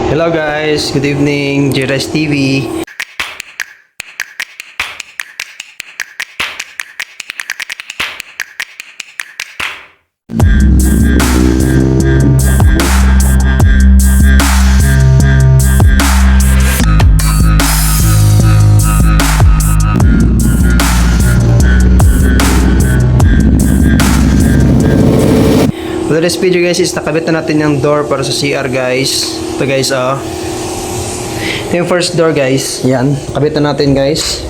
Hello guys, good evening, Jiras TV. For this video guys is nakabit na natin yung door para sa CR guys. Ito guys ito yung first door guys. Yan, nakabit na natin guys.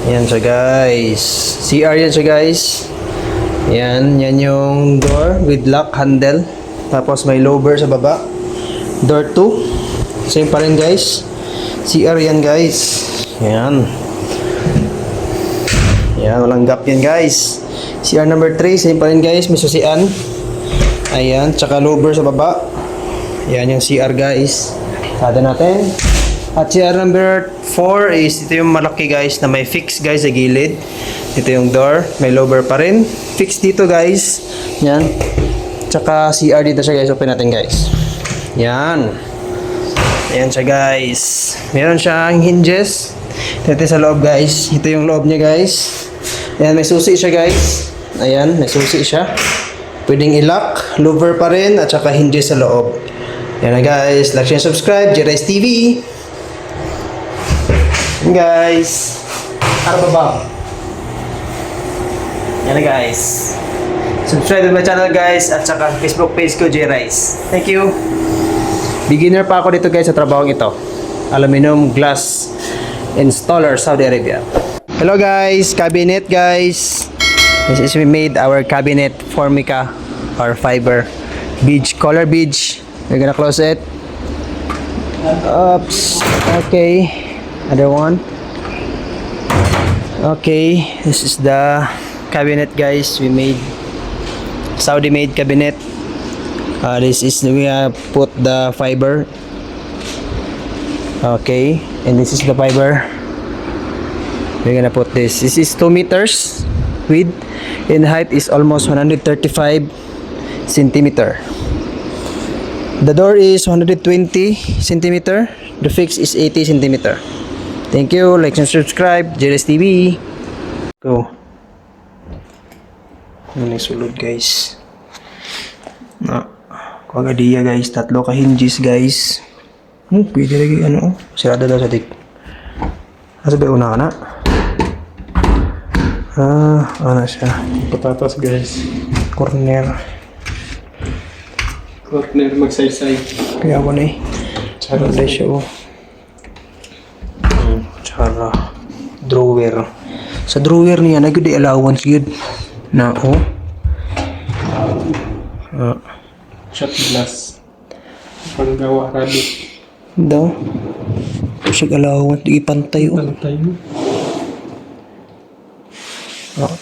Yan siya guys. CR yan siya guys. Yan yung door with lock handle. Tapos may lower sa baba. Door 2. Same pa rin guys. CR yan guys. Yan. Yan, walang gap yan guys. CR number 3, same pa rin guys. May susian. Ayan, tsaka lower sa baba. Ayan yung CR guys. Sada natin. At CR number 4 is ito yung malaki guys na may fix guys sa gilid. Ito yung door, may lower pa rin. Fix dito guys. Yan. Tsaka CR dito siya guys. Open natin guys. Yan. Ayan siya guys. Meron siyang hinges. Ito sa loob guys. Ito yung loob niya guys. Ayan, may susi siya guys. Ayan, may susi siya. Pwedeng i-lock, lower pa rin, at saka hinges sa loob. Yan na guys, like and subscribe, Jiras TV. Yan guys. Ano ba? Yan na guys. Subscribe to my channel guys, at saka Facebook page ko, Jiras. Thank you. Beginner pa ako dito guys sa trabahong ito. Aluminum glass installer, Saudi Arabia. Hello guys, cabinet guys. This is we made our cabinet formica or fiber beige, color beige. We're gonna close it. Oops. Okay. Other one. Okay. This is the cabinet guys. We made Saudi made cabinet. This is we put the fiber. Okay. And this is the fiber. We're gonna put this. This is 2 meters width. In height is almost 135 centimeter. The door is 120 centimeter. The fix is 80 centimeter. Thank you. Like and subscribe. Jiras TV. Go. Ano sulod guys? Kagadiya guys. Tatlo ka hinges guys. Pwede lagi ano. Sirada daw sa dik. Asa ba una ka na? Ano siya? Patatas guys. Corner Magsaysay. kaya ako na eh tsara siya tsara drawer sa drawer niya na good allowance good na Shot glass. Panggawa rabbit. daw siya allowance di pantay Pantay mo.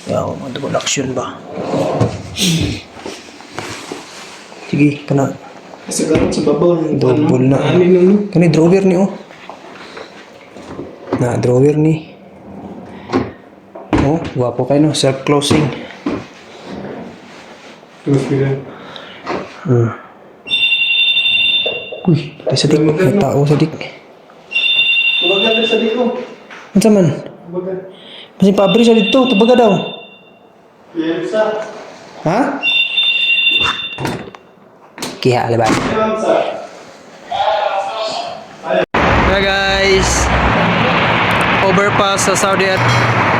yaw double action ba sige kana Kasi ganun sa babaw. double na Ano? kani drawer ni na drawer ni gwapo kayo no self closing Terus bigyan. uy tayo sa dik may tao sa dik Tubagan sa dito. ano sa man Tubagan. masing pabri siya dito tubaga daw Yan sa. ha kaya alabay Yan sa. Hello guys, overpass sa Saudi at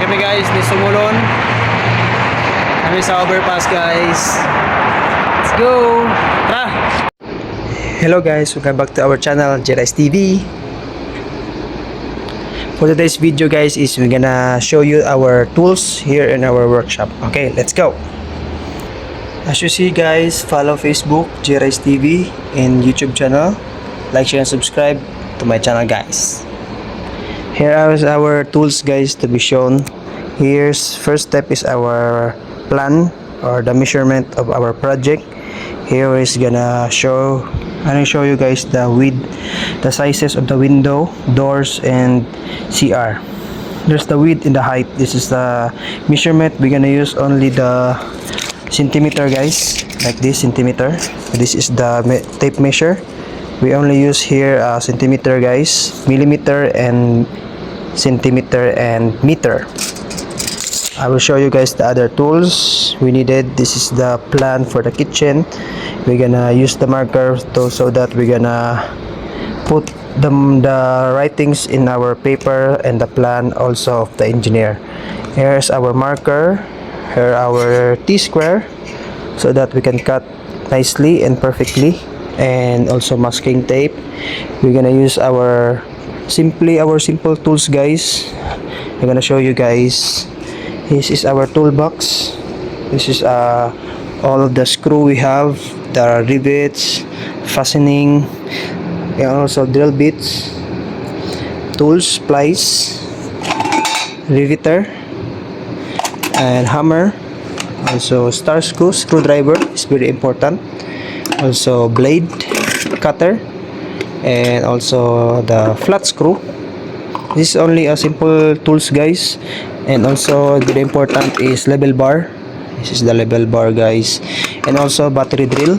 kami guys ni Sumulon. Kami sa overpass guys. Let's go. Tara. Hello guys, welcome back to our channel Jiras TV. For today's video guys is we're gonna show you our tools here in our workshop. Okay, let's go. As you see guys, follow Facebook Jiras TV and YouTube channel. Like, share, and subscribe to my channel guys. Here are our tools guys to be shown. Here's first step is our plan or the measurement of our project. Here is gonna show you guys the width, the sizes of the window, doors, and CR. There's the width and the height. This is the measurement. We're gonna use only the centimeter guys, like this centimeter. This is the tape measure. We only use here centimeter guys, millimeter and centimeter and meter. I will show you guys the other tools we needed. This is the plan for the kitchen. We're gonna use the marker so that we're gonna put the writings in our paper and the plan also of the engineer. Here's our marker, here our T-square, so that we can cut nicely and perfectly, and also masking tape. We're gonna use our simple tools guys. I'm gonna show you guys. This is our toolbox. This is all of the screw we have, the rivets, fastening, and also drill bits, tools, plies, riveter, and hammer. Also star screwdriver is very important. Also blade, cutter, and also the flat screw. This is only a simple tools guys. And also very important is level bar. This is the level bar guys. And also battery drill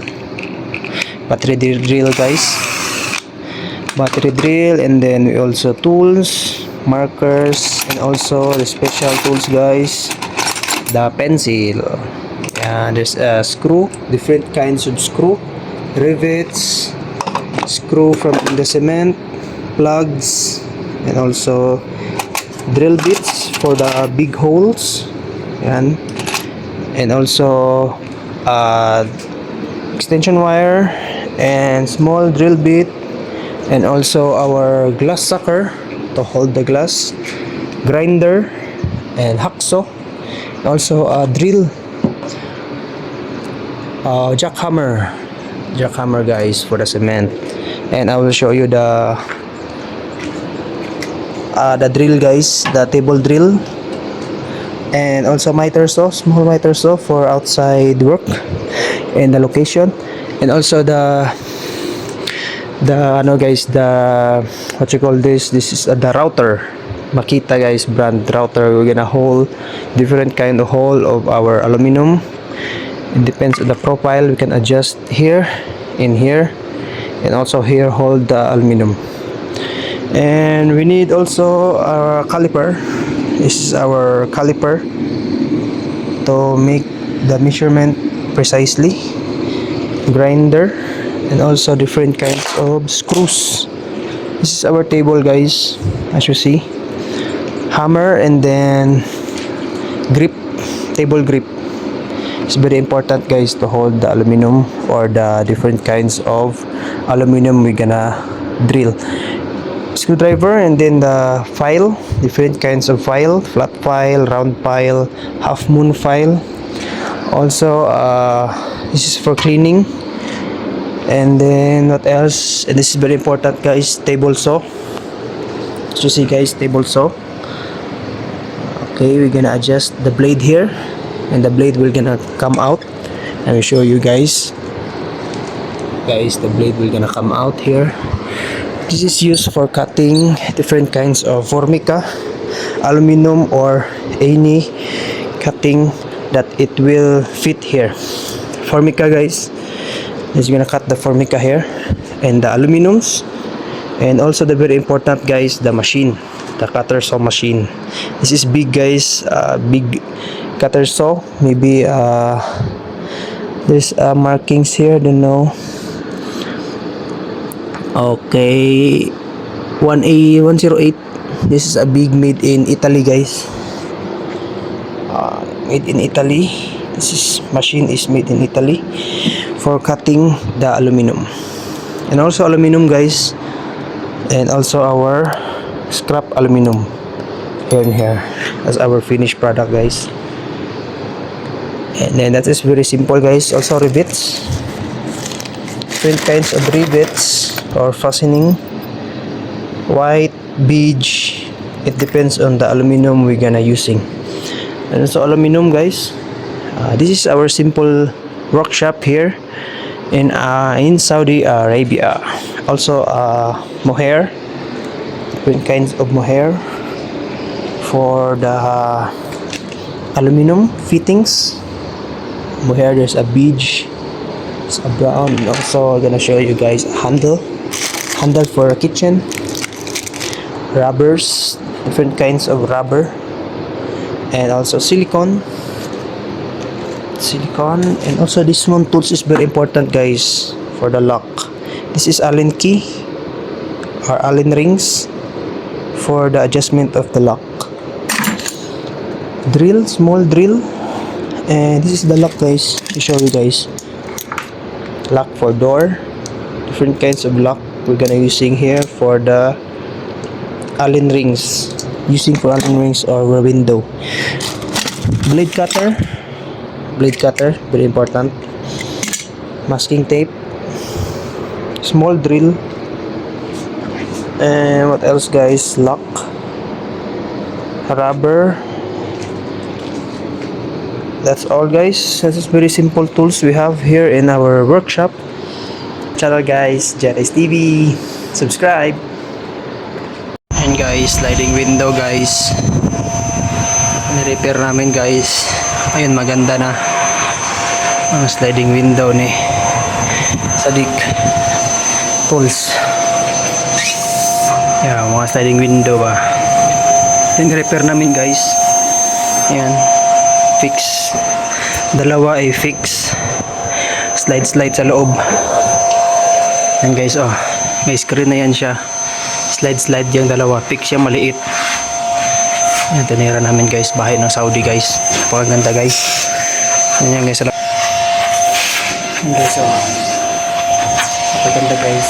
guys, battery drill. And then we also tools, markers, and also the special tools guys, the pencil. And there's a screw, different kinds of screw, rivets, screw from the cement, plugs, and also drill bits for the big holes. And also extension wire and small drill bit, and also our glass sucker to hold the glass, grinder, and hacksaw, also a drill, jackhammer guys for the cement. And I will show you the drill guys, the table drill, and also miter saw, small miter saw for outside work and the location. And also the ano guys, the what you call this is the router, Makita guys brand router. We're gonna hold different kind of hole of our aluminum. It depends on the profile. We can adjust here, in here, and also here hold the aluminum. And we need also our caliper. This is our caliper to make the measurement precisely, grinder, and also different kinds of screws. This is our table guys, as you see, hammer, and then grip, table grip. It's very important guys to hold the aluminum or the different kinds of aluminum we're gonna drill. Screwdriver, and then the file, different kinds of file, flat file, round file, half moon file. Also this is for cleaning. And then what else? And this is very important guys, table saw. So you see guys, table saw. Okay, we're gonna adjust the blade here, and the blade will gonna come out. Let me show you guys. The blade will gonna come out here. This is used for cutting different kinds of formica, aluminum, or any cutting that it will fit here. Formica guys, is gonna cut the formica here, and the aluminums, and also the very important guys, the machine, the cutter saw machine. This is big guys, big cutter saw. Maybe there's markings here, don't know. Okay, 1A108. This is a big, made in Italy guys, made in Italy. This is machine is made in Italy for cutting the aluminum, and also aluminum guys, and also our scrap aluminum here and here as our finished product guys. And then that is very simple guys. Also rivets, different kinds of rivets or fastening, white, beige, it depends on the aluminum we're gonna using. And also aluminum guys. This is our simple workshop here in Saudi Arabia. Also mohair, different kinds of mohair for the aluminum fittings. Mohair, there's a beige, it's a brown, and also I'm gonna show you guys a handle. handle for kitchen, rubbers, different kinds of rubber, and also silicone, and also this one tools is very important, guys, for the lock. This is Allen key or Allen rings for the adjustment of the lock. Drill, small drill, and this is the lock, guys, to show you guys. Lock for door, different kinds of lock we're gonna using here for the Allen rings, using for Allen rings or window. Blade cutter, very important. Masking tape, small drill, and what else, guys? Lock, rubber. That's all, guys. This is very simple tools we have here in our workshop channel, guys. Jerice TV, subscribe. And guys, sliding window, guys, ni-repair namin, guys. Ayun, maganda na ang sliding window ni Sadik Tools. Yan, mga sliding window ba. Ni-repair namin, guys. Yan, fix. Dalawa ay fix. Slide sa loob. Yan, guys, oh, may screen na yan siya. Slide yung dalawa. Fix siya, maliit. Yan, tinira namin, guys. Bahay ng Saudi, guys. Napakaganda, guys. Yan, guys. Yan, guys, oh. Napakaganda, guys.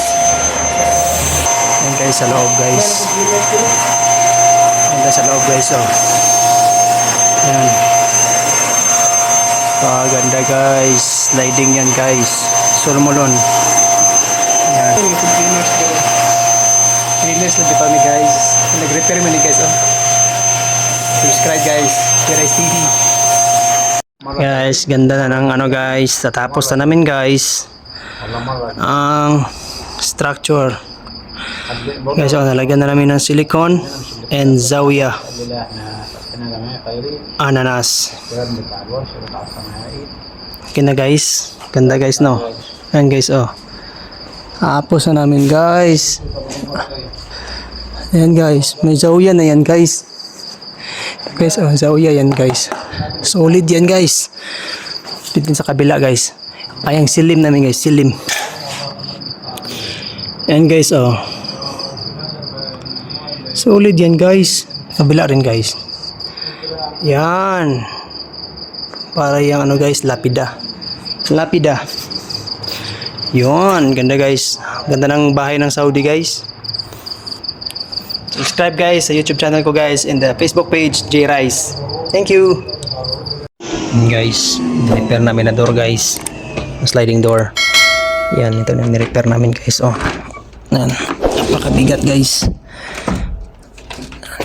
Yan, guys, sa loob, guys. Yan, guys, sa loob, guys, oh. Yan. Napakaganda, guys. Sliding yan, guys. Sulmulon. Yan. Cleaners lang kami, guys. Nag-repair mo ni, guys, oh. Subscribe, guys. Jerice TV. Guys, ganda na ng ano, guys. Tatapos na namin, guys, ang structure. Guys, oh, nalagyan na namin ng silicone and zawiya. Ananas. Okay na, guys. Ganda, guys, no? Ayan, guys, oh. Tapos na namin, guys. Ayan, guys. May zawiya na yan, guys. Guys, oh, zawiya yan, guys. Solid yan, guys. Dito sa kabila, guys. Ay, ang silim namin, guys. Silim. Ayan, guys, oh. Solid yan, guys. Kabila rin, guys. Yan. Para yung ano, guys, lapida. Lapida. Yun. Ganda, guys. Ganda ng bahay ng Saudi, guys. Subscribe, guys, sa YouTube channel ko, guys, and the Facebook page, Jerice. Thank you. Guys, repair namin na door, guys. Sliding door. Yan, ito na ni-repair namin, guys. Oh. Yan. Napakabigat, guys.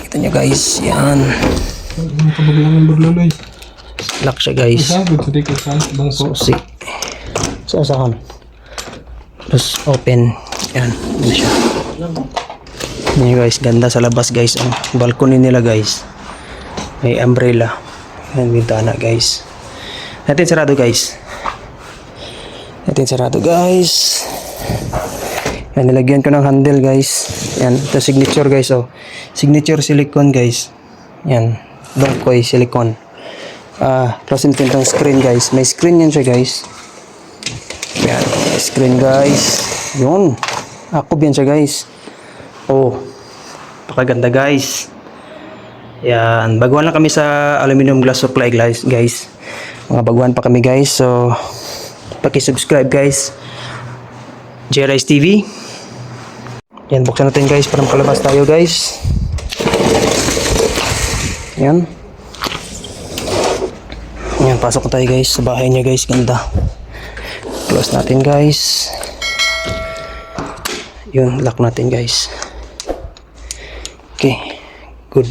Kita nyo, guys. Yan. Lock siya, guys. Susi. So, saan? Tapos, open. Yan. Yan siya. Yan, guys. Ganda sa labas, guys. Ang balcony nila, guys. May umbrella. Yan, bintana, guys. Natin sarado, guys. Yan, nilagyan ko ng handle, guys. Yan, ito signature, guys, oh. Signature silicone, guys. Yan, Dongkoy silicone. Closing tintang screen, guys. May screen yan siya, guys. Yan, may screen, guys. Yun. Ako yan siya, guys. Oh, pakaganda, guys. Yan, baguhan lang kami sa aluminum glass supply, guys. Mga baguhan pa kami, guys. So, paki-subscribe, guys. Jerice TV. Yan, buksan natin, guys, para makalabas tayo, guys. Yan. Yan, pasok na tayo, guys, sa bahay niya, guys. Ganda. Close natin, guys. Yun, lock natin, guys. Okay, good.